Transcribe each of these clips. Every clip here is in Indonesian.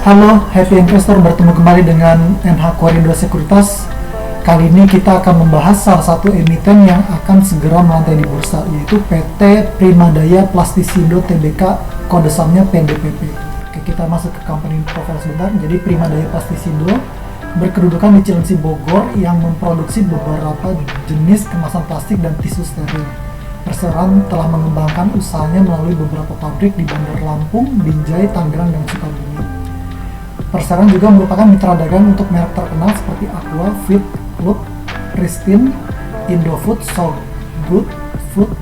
Halo Happy Investor, bertemu kembali dengan NH Korindo Sekuritas. Kali ini kita akan membahas salah satu emiten yang akan segera melantai di bursa, yaitu PT Primadaya Plasticindo Tbk, kode sahamnya PDPP. Oke, kita masuk ke company profile sebentar. Jadi Primadaya Plasticindo berkedudukan di Cilengsi, Bogor, yang memproduksi beberapa jenis kemasan plastik dan tisu steril. Perseroan telah mengembangkan usahanya melalui beberapa pabrik di Bandar Lampung, Binjai, Tangerang, dan Sukabumi. Perseroan juga merupakan mitra dagang untuk merek terkenal seperti Aqua, Fit, Club, Pristine, Indofood, So Good Food,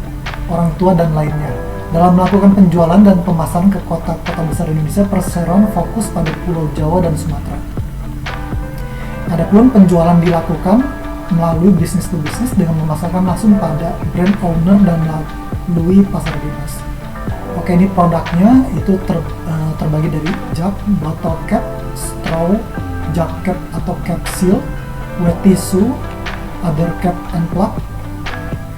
Orang Tua, dan lainnya. Dalam melakukan penjualan dan pemasaran ke kota-kota besar Indonesia, Perseroan fokus pada Pulau Jawa dan Sumatera. Adapun penjualan dilakukan melalui bisnis to bisnis dengan memasarkan langsung pada brand owner dan melalui pasar bebas. Oke, ini produknya itu terbagi dari jug, bottle cap, straw, jug cap atau capsule, wet tissue, other cap and plug,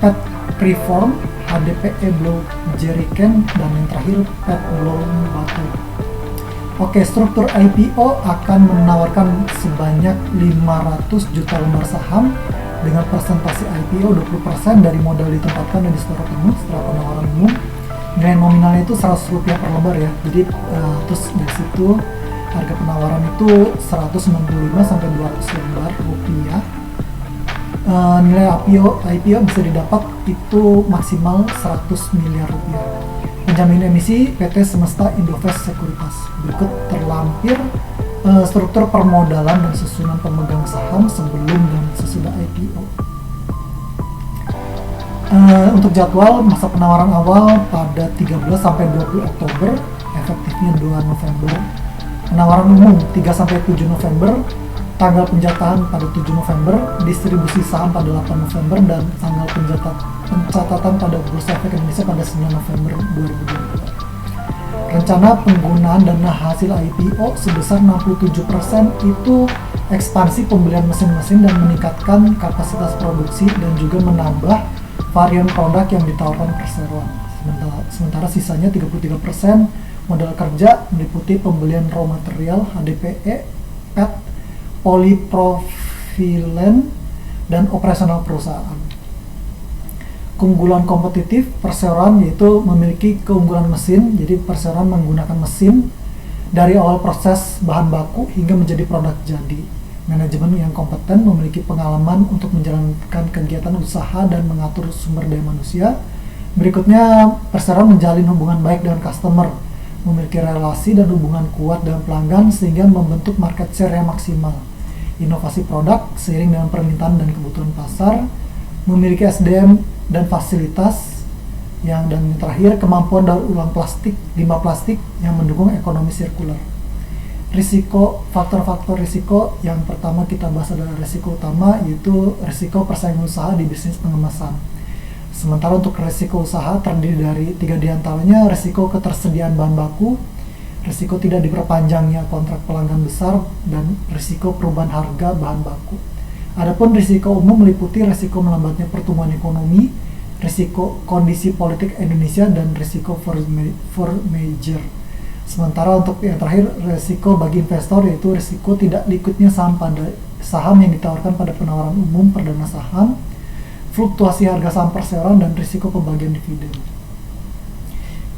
PET preform, HDPE blow jerrycan, dan yang terakhir PET blow bottle. Oke, struktur IPO akan menawarkan sebanyak 500 juta lembar saham dengan presentasi IPO 20% dari modal ditempatkan dan disetor penuh setelah penawaran umum. Nilai nominalnya itu Rp100 per lembar ya. Jadi terus dari situ harga penawaran itu 195 sampai 200 lembar rupiah. Nilai IPO bisa didapat itu maksimal 100 miliar rupiah. Penjamin emisi PT Semesta Indovest Sekuritas. Berikut terlampir struktur permodalan dan susunan pemegang saham sebelum dan sesudah IPO. Untuk jadwal masa penawaran awal pada 13 sampai 20 Oktober, efektifnya 2 November. Penawaran umum 3 sampai 7 November, tanggal penjatahan pada 7 November, distribusi saham pada 8 November, dan tanggal pencatatan pada Bursa Efek Indonesia pada 9 November 2022. Rencana penggunaan dana hasil IPO sebesar 67% itu ekspansi pembelian mesin-mesin dan meningkatkan kapasitas produksi dan juga menambah varian produk yang ditawarkan Perseroan. Sementara sisanya 33% modal kerja meliputi pembelian raw material, HDPE, PET, polipropylen, dan operasional perusahaan. Keunggulan kompetitif Perseroan yaitu memiliki keunggulan mesin. Jadi Perseroan menggunakan mesin dari awal proses bahan baku hingga menjadi produk jadi. Manajemen yang kompeten, memiliki pengalaman untuk menjalankan kegiatan usaha dan mengatur sumber daya manusia. Berikutnya, Perseroan menjalin hubungan baik dengan customer, memiliki relasi dan hubungan kuat dengan pelanggan sehingga membentuk market share yang maksimal. Inovasi produk seiring dengan permintaan dan kebutuhan pasar, memiliki SDM dan fasilitas dan yang terakhir kemampuan daur ulang limbah plastik yang mendukung ekonomi sirkular. Risiko, faktor-faktor risiko yang pertama kita bahas adalah risiko utama, yaitu risiko persaingan usaha di bisnis pengemasan. Sementara untuk risiko usaha terdiri dari 3 diantaranya: risiko ketersediaan bahan baku, risiko tidak diperpanjangnya kontrak pelanggan besar, dan risiko perubahan harga bahan baku. Adapun risiko umum meliputi risiko melambatnya pertumbuhan ekonomi, risiko kondisi politik Indonesia, dan risiko force majeure. Sementara untuk yang terakhir, risiko bagi investor yaitu risiko tidak liquidnya saham yang ditawarkan pada penawaran umum perdana saham, fluktuasi harga saham Perseroan, dan risiko pembagian dividen.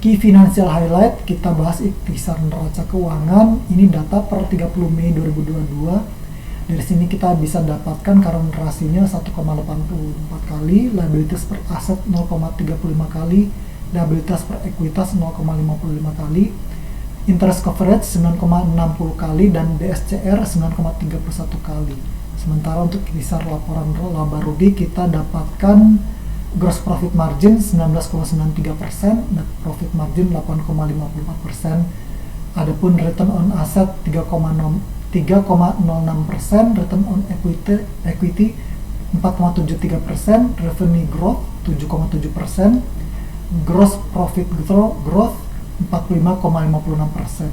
Key financial highlight, kita bahas ikhtisar neraca keuangan. Ini data per 30 Mei 2022. Dari sini kita bisa dapatkan current ratio-nya 1,84 kali, liabilitas per aset 0,35 kali, liabilitas per ekuitas 0,55 kali, interest coverage 9,60 kali, dan DSCR 9,31 kali. Sementara untuk kisar laporan laba rugi kita dapatkan gross profit margin 19,93%, net profit margin 8,54%. Adapun return on asset 3,06%, return on equity 4,73%, revenue growth 7,7%, gross profit growth 45,56%.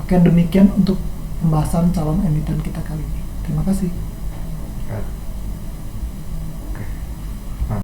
Oke, demikian untuk pembahasan calon emiten kita kali ini. Terima kasih.